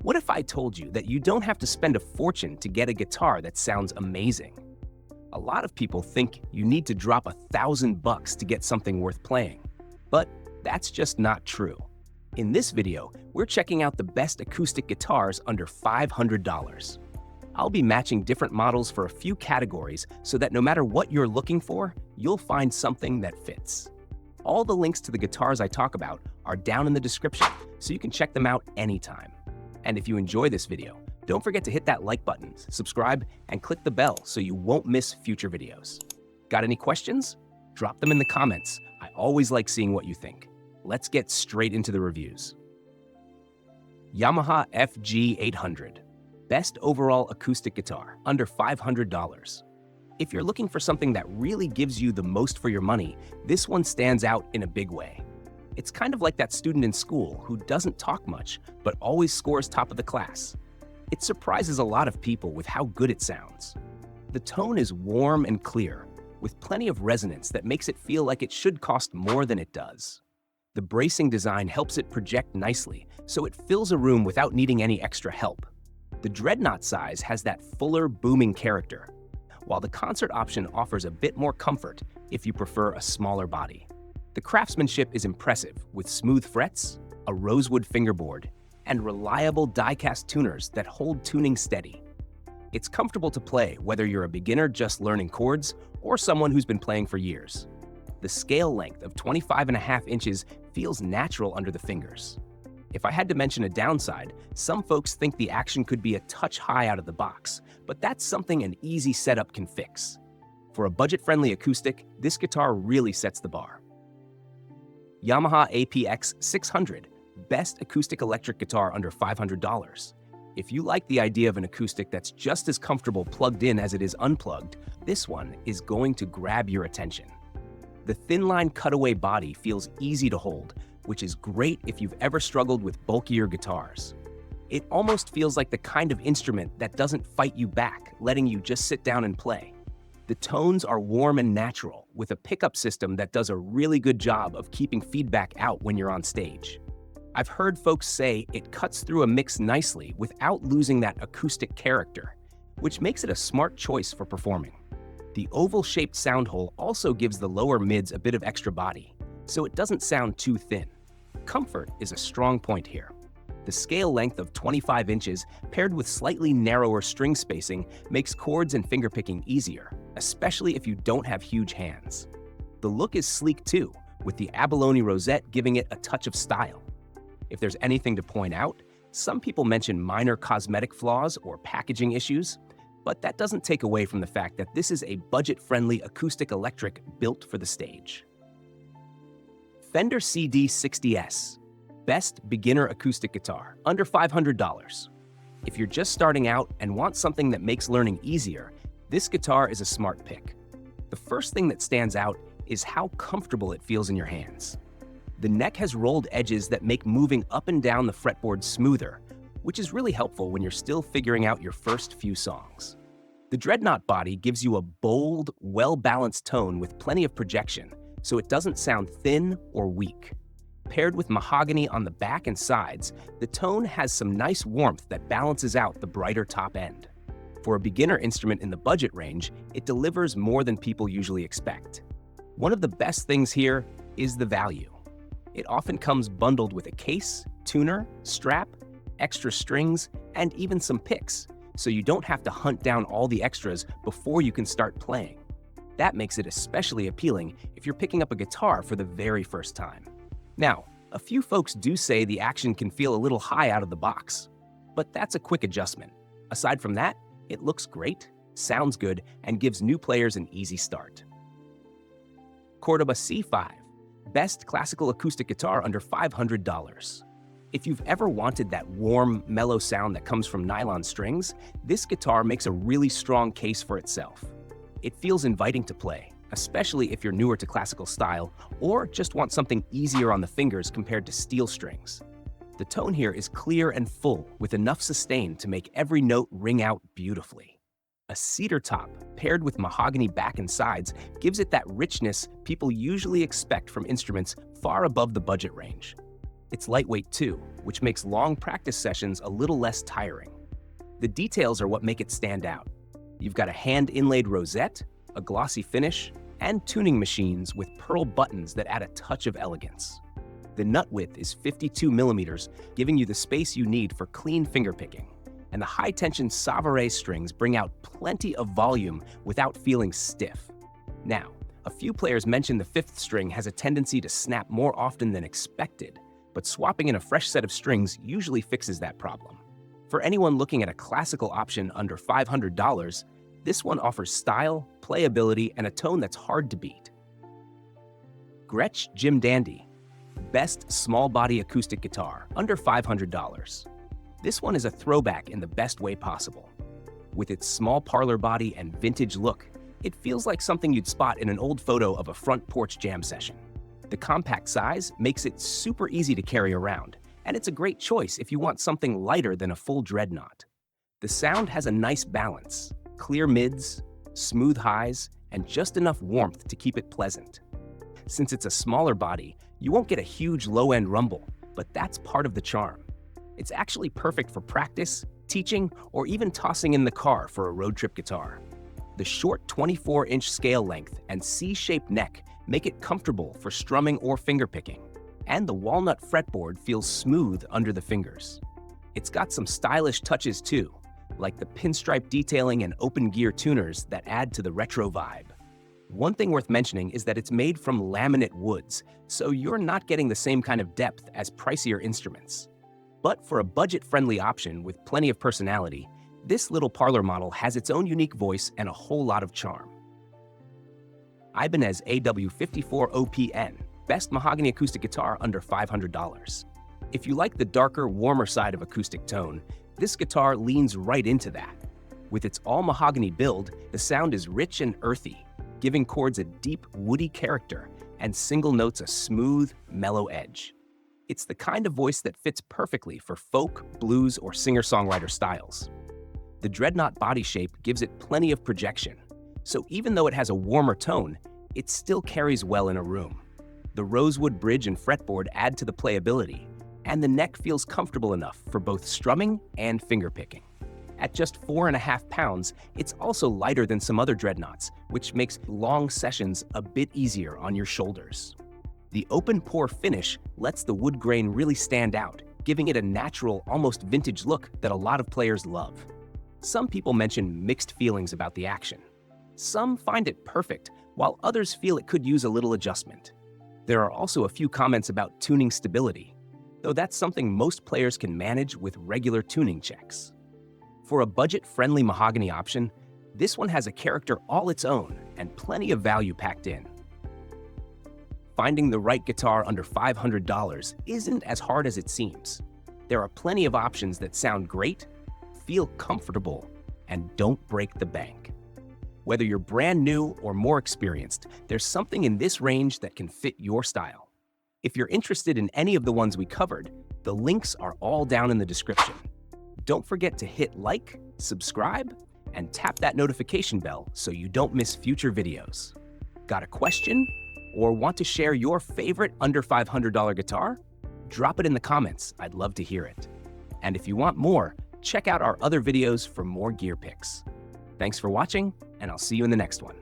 What if I told you that you don't have to spend a fortune to get a guitar that sounds amazing? A lot of people think you need to drop $1,000 to get something worth playing, but that's just not true. In this video, we're checking out the best acoustic guitars under $500. I'll be matching different models for a few categories so that no matter what you're looking for, you'll find something that fits. All the links to the guitars I talk about are down in the description, so you can check them out anytime. And if you enjoy this video, don't forget to hit that like button, subscribe, and click the bell so you won't miss future videos. Got any questions? Drop them in the comments. I always like seeing what you think. Let's get straight into the reviews. Yamaha FG800. Best overall acoustic guitar, under $500. If you're looking for something that really gives you the most for your money, this one stands out in a big way. It's kind of like that student in school who doesn't talk much, but always scores top of the class. It surprises a lot of people with how good it sounds. The tone is warm and clear, with plenty of resonance that makes it feel like it should cost more than it does. The bracing design helps it project nicely, so it fills a room without needing any extra help. The dreadnought size has that fuller, booming character, while the concert option offers a bit more comfort if you prefer a smaller body. The craftsmanship is impressive, with smooth frets, a rosewood fingerboard, and reliable die-cast tuners that hold tuning steady. It's comfortable to play whether you're a beginner just learning chords or someone who's been playing for years. The scale length of 25.5 inches feels natural under the fingers. If I had to mention a downside, some folks think the action could be a touch high out of the box, but that's something an easy setup can fix. For a budget-friendly acoustic, this guitar really sets the bar. Yamaha APX 600, best acoustic electric guitar under $500. If you like the idea of an acoustic that's just as comfortable plugged in as it is unplugged, this one is going to grab your attention. The thin-line cutaway body feels easy to hold, which is great if you've ever struggled with bulkier guitars. It almost feels like the kind of instrument that doesn't fight you back, letting you just sit down and play. The tones are warm and natural, with a pickup system that does a really good job of keeping feedback out when you're on stage. I've heard folks say it cuts through a mix nicely without losing that acoustic character, which makes it a smart choice for performing. The oval-shaped sound hole also gives the lower mids a bit of extra body, so it doesn't sound too thin. Comfort is a strong point here. The scale length of 25 inches paired with slightly narrower string spacing makes chords and fingerpicking easier, especially if you don't have huge hands. The look is sleek too, with the abalone rosette giving it a touch of style. If there's anything to point out, some people mention minor cosmetic flaws or packaging issues, but that doesn't take away from the fact that this is a budget-friendly acoustic electric built for the stage. Fender CD60S. Best beginner acoustic guitar, under $500. If you're just starting out and want something that makes learning easier, this guitar is a smart pick. The first thing that stands out is how comfortable it feels in your hands. The neck has rolled edges that make moving up and down the fretboard smoother, which is really helpful when you're still figuring out your first few songs. The dreadnought body gives you a bold, well-balanced tone with plenty of projection, so it doesn't sound thin or weak. Paired with mahogany on the back and sides, the tone has some nice warmth that balances out the brighter top end. For a beginner instrument in the budget range, it delivers more than people usually expect. One of the best things here is the value. It often comes bundled with a case, tuner, strap, extra strings, and even some picks, so you don't have to hunt down all the extras before you can start playing. That makes it especially appealing if you're picking up a guitar for the very first time. Now, a few folks do say the action can feel a little high out of the box, but that's a quick adjustment. Aside from that, it looks great, sounds good, and gives new players an easy start. Cordoba C5, best classical acoustic guitar under $500. If you've ever wanted that warm, mellow sound that comes from nylon strings, this guitar makes a really strong case for itself. It feels inviting to play, especially if you're newer to classical style or just want something easier on the fingers compared to steel strings. The tone here is clear and full, with enough sustain to make every note ring out beautifully. A cedar top paired with mahogany back and sides gives it that richness people usually expect from instruments far above the budget range. It's lightweight too, which makes long practice sessions a little less tiring. The details are what make it stand out. You've got a hand-inlaid rosette, a glossy finish, and tuning machines with pearl buttons that add a touch of elegance. The nut width is 52 millimeters, giving you the space you need for clean fingerpicking. And the high-tension Savaret strings bring out plenty of volume without feeling stiff. Now, a few players mention the fifth string has a tendency to snap more often than expected, but swapping in a fresh set of strings usually fixes that problem. For anyone looking at a classical option under $500, this one offers style, playability, and a tone that's hard to beat. Gretsch Jim Dandy, best small body acoustic guitar, under $500. This one is a throwback in the best way possible. With its small parlor body and vintage look, it feels like something you'd spot in an old photo of a front porch jam session. The compact size makes it super easy to carry around, and it's a great choice if you want something lighter than a full dreadnought. The sound has a nice balance, clear mids, smooth highs, and just enough warmth to keep it pleasant. Since it's a smaller body, you won't get a huge low-end rumble, but that's part of the charm. It's actually perfect for practice, teaching, or even tossing in the car for a road trip guitar. The short 24-inch scale length and C-shaped neck make it comfortable for strumming or fingerpicking, and the walnut fretboard feels smooth under the fingers. It's got some stylish touches too, like the pinstripe detailing and open gear tuners that add to the retro vibe. One thing worth mentioning is that it's made from laminate woods, so you're not getting the same kind of depth as pricier instruments. But for a budget-friendly option with plenty of personality, this little parlor model has its own unique voice and a whole lot of charm. Ibanez AW54OPN, best mahogany acoustic guitar under $500. If you like the darker, warmer side of acoustic tone, this guitar leans right into that. With its all-mahogany build, the sound is rich and earthy, giving chords a deep, woody character and single notes a smooth, mellow edge. It's the kind of voice that fits perfectly for folk, blues, or singer-songwriter styles. The dreadnought body shape gives it plenty of projection, so even though it has a warmer tone, it still carries well in a room. The rosewood bridge and fretboard add to the playability, and the neck feels comfortable enough for both strumming and fingerpicking. At just 4.5 pounds, it's also lighter than some other dreadnoughts, which makes long sessions a bit easier on your shoulders. The open pore finish lets the wood grain really stand out, giving it a natural, almost vintage look that a lot of players love. Some people mention mixed feelings about the action. Some find it perfect, while others feel it could use a little adjustment. There are also a few comments about tuning stability, though that's something most players can manage with regular tuning checks. For a budget-friendly mahogany option, this one has a character all its own and plenty of value packed in. Finding the right guitar under $500 isn't as hard as it seems. There are plenty of options that sound great, feel comfortable, and don't break the bank. Whether you're brand new or more experienced, there's something in this range that can fit your style. If you're interested in any of the ones we covered, the links are all down in the description. Don't forget to hit like, subscribe, and tap that notification bell so you don't miss future videos. Got a question? Or want to share your favorite under $500 guitar? Drop it in the comments, I'd love to hear it. And if you want more, check out our other videos for more gear picks. Thanks for watching, and I'll see you in the next one.